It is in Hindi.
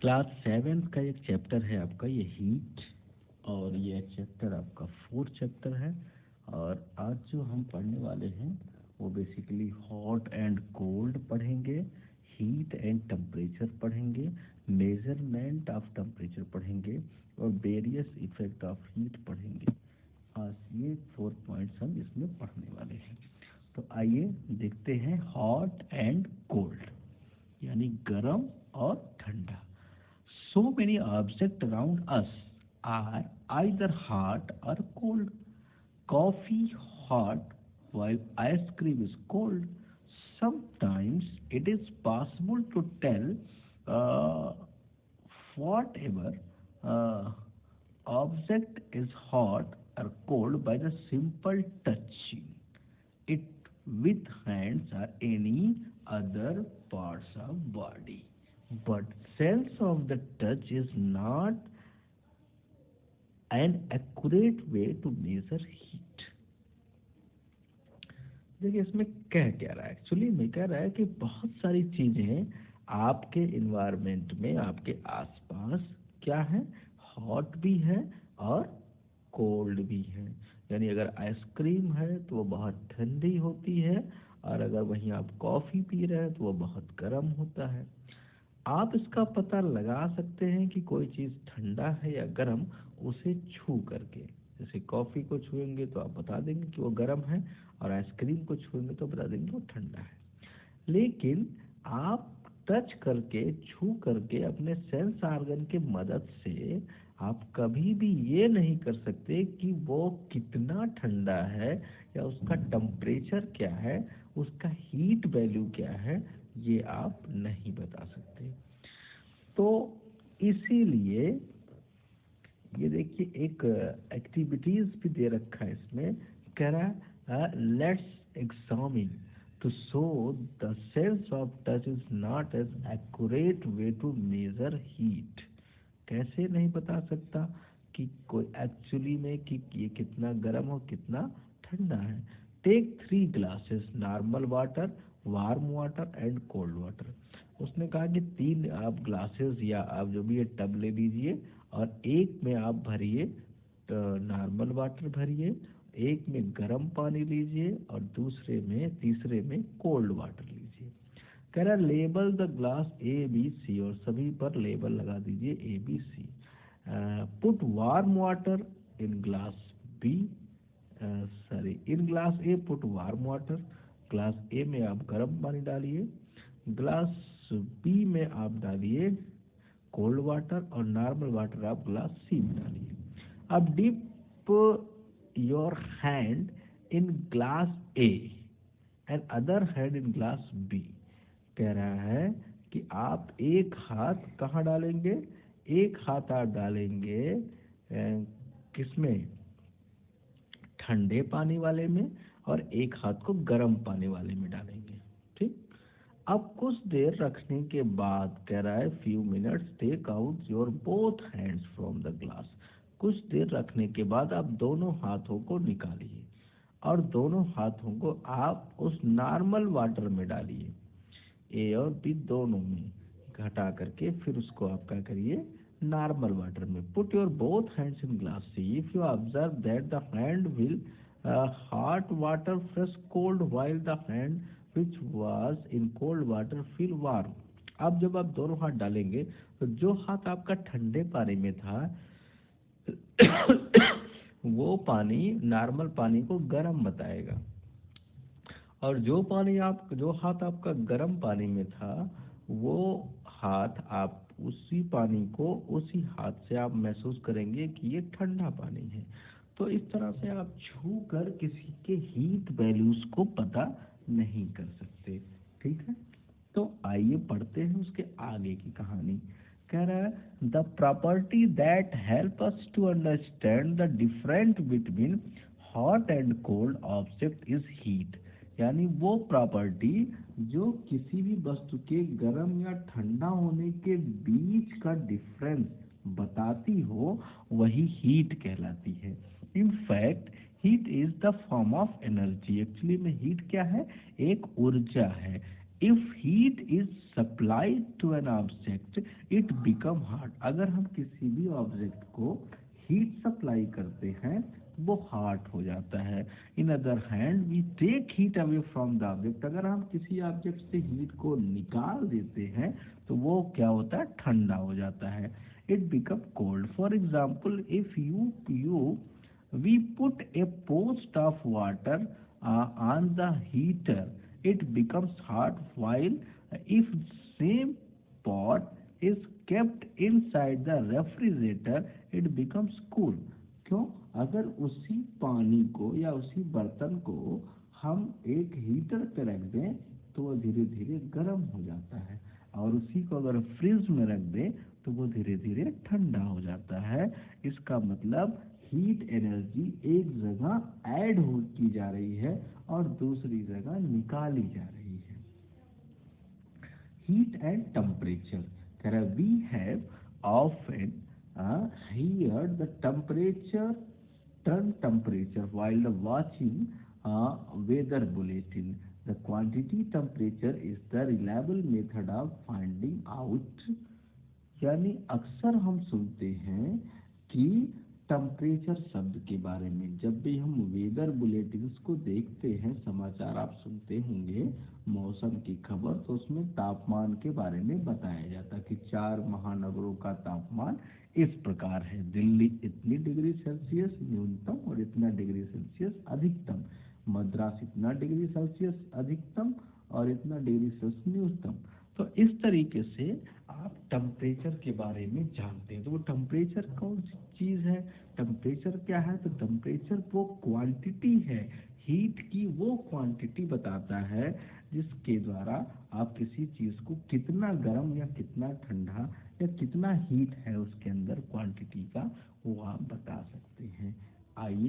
क्लास 7 का एक चैप्टर है आपका ये हीट, और ये चैप्टर आपका 4th चैप्टर है। और आज जो हम पढ़ने वाले हैं वो बेसिकली हॉट एंड कोल्ड पढ़ेंगे, हीट एंड टेम्परेचर पढ़ेंगे, मेजरमेंट ऑफ टेम्परेचर पढ़ेंगे और वेरियस इफेक्ट ऑफ हीट पढ़ेंगे। आज ये 4 पॉइंट्स हम इसमें पढ़ने वाले हैं। तो आइए देखते हैं हॉट एंड कोल्ड, यानी गर्म और ठंडा। So many objects around us are either hot or cold. Coffee hot while ice cream is cold. Sometimes it is possible to tell uh, whatever uh, object is hot or cold by the simple touching it with hands or any other parts of body. But sense of the touch is not an accurate way to measure heat. देखिए इसमें कह क्या रहा है, एक्चुअली में कह रहा है कि बहुत सारी चीजें आपके इन्वायरमेंट में, आपके आसपास क्या है, हॉट भी है और कोल्ड भी है। यानी अगर आइसक्रीम है तो वो बहुत ठंडी होती है, और अगर वहीं आप कॉफ़ी पी रहे हैं तो वो बहुत गर्म होता है। आप इसका पता लगा सकते हैं कि कोई चीज़ ठंडा है या गर्म उसे छू करके। जैसे कॉफ़ी को छुएंगे तो आप बता देंगे कि वो गर्म है, और आइसक्रीम को छुएंगे तो बता देंगे वो ठंडा है। लेकिन आप टच करके, छू करके, अपने सेंस ऑर्गन के मदद से आप कभी भी ये नहीं कर सकते कि वो कितना ठंडा है या उसका टेम्परेचर क्या है, उसका हीट वैल्यू क्या है, ये आप नहीं बता सकते। तो इसीलिए ये देखिए एक एक्टिविटीज भी दे रखा है इसमें, कह रहा है let's examine to show the sense of touch is not as accurate way to measure heat। कैसे नहीं बता सकता कि कोई एक्चुअली में कि ये कितना गर्म और कितना ठंडा है। Take 3 glasses normal water, warm water and cold water. उसने कहा कि 3 आप ग्लासेस या आप जो भी ये टब ले लीजिए, और एक में आप भरिए नॉर्मल वाटर भरिए, एक में गर्म पानी लीजिए और दूसरे में, तीसरे में कोल्ड वाटर लीजिए। कह रहा label the glass A B C, और सभी पर लेबल लगा दीजिए A B C. Put warm water in glass B, in glass A put warm water. Glass A में आप गर्म पानी डालिए, ग्लास बी में आप डालिए कोल्ड वाटर, और नॉर्मल वाटर आप ग्लास सी में डालिए। अब dip your hand in glass A and other hand in glass B. कह रहा है कि आप एक हाथ कहाँ डालेंगे, एक हाथ आप डालेंगे किसमें, ठंडे पानी वाले में, और एक हाथ को गर्म पानी वाले में डालेंगे। ठीक। अब कुछ देर रखने के बाद कह रहा है few minutes take out your both hands from the glass. कुछ देर रखने के बाद आप दोनों हाथों को निकालिए और दोनों हाथों को आप उस नॉर्मल वाटर में डालिए, ए और बी दोनों में घटा करके, फिर उसको आप क्या करिए, नॉर्मल वाटर में। Put your both hands in glass C. If you observe that the hand will hot water fresh cold while the hand which was in cold water feel warm. अब जब आप दोनों हाथ डालेंगे तो जो हाथ आपका ठंडे पानी में था वो पानी नॉर्मल पानी को गर्म बताएगा, और जो हाथ आपका गर्म पानी में था वो हाथ आप उसी पानी को उसी हाथ से आप महसूस करेंगे कि ये ठंडा पानी है। तो इस तरह से आप छू कर किसी के हीट वैल्यूज को पता नहीं कर सकते। ठीक है, तो आइए पढ़ते हैं उसके आगे की कहानी। कह रहा है the property that help us to understand the different between hot and cold object is heat. यानी वो प्रॉपर्टी जो किसी भी वस्तु के गर्म या ठंडा होने के बीच का डिफरेंस बताती हो वही हीट कहलाती है। In fact heat is the form of energy. Actually में हीट क्या है, एक ऊर्जा है। If heat is supplied to an object it become hot. अगर हम किसी भी ऑब्जेक्ट को हीट सप्लाई करते हैं वो हॉट हो जाता है। In other hand we take heat away from the object. अगर हम किसी ऑब्जेक्ट से हीट को निकाल देते हैं तो वो क्या होता है, ठंडा हो जाता है। It become cold. For example if you we put a post of water on the heater it becomes hot, while if same pot is kept inside the refrigerator it becomes cool। क्यों? अगर उसी पानी को या उसी बर्तन को हम एक हीटर पे रख दें तो वो धीरे धीरे गर्म हो जाता है, और उसी को अगर फ्रिज में रख दें तो वो धीरे धीरे ठंडा हो जाता है। इसका मतलब हीट एनर्जी एक जगह ऐड हो की जा रही है और दूसरी जगह निकाली जा रही है। Heat and temperature, we have often heard the temperature while the watching weather bulletin। The quantity temperature is the reliable method of finding out। यानी अक्सर हम सुनते हैं कि टेम्परेचर शब्द के बारे में जब भी हम वेदर बुलेटिन्स को देखते हैं, समाचार आप सुनते होंगे मौसम की खबर, तो उसमें तापमान के बारे में बताया जाता है कि 4 महानगरों का तापमान इस प्रकार है। दिल्ली इतनी डिग्री सेल्सियस न्यूनतम और इतना डिग्री सेल्सियस अधिकतम, मद्रास इतना डिग्री सेल्सियस अधिकतम और इतना डिग्री सेल्सियस न्यूनतम। तो इस तरीके से आप टेम्परेचर के बारे में जानते हैं। तो वो टेम्परेचर कौन सी चीज़ है, टेम्परेचर क्या है? तो टेम्परेचर वो क्वांटिटी है, हीट की वो क्वांटिटी बताता है जिसके द्वारा आप किसी चीज़ को कितना गर्म या कितना ठंडा या कितना हीट है उसके अंदर क्वांटिटी का, वो आप बता सकते हैं। आइए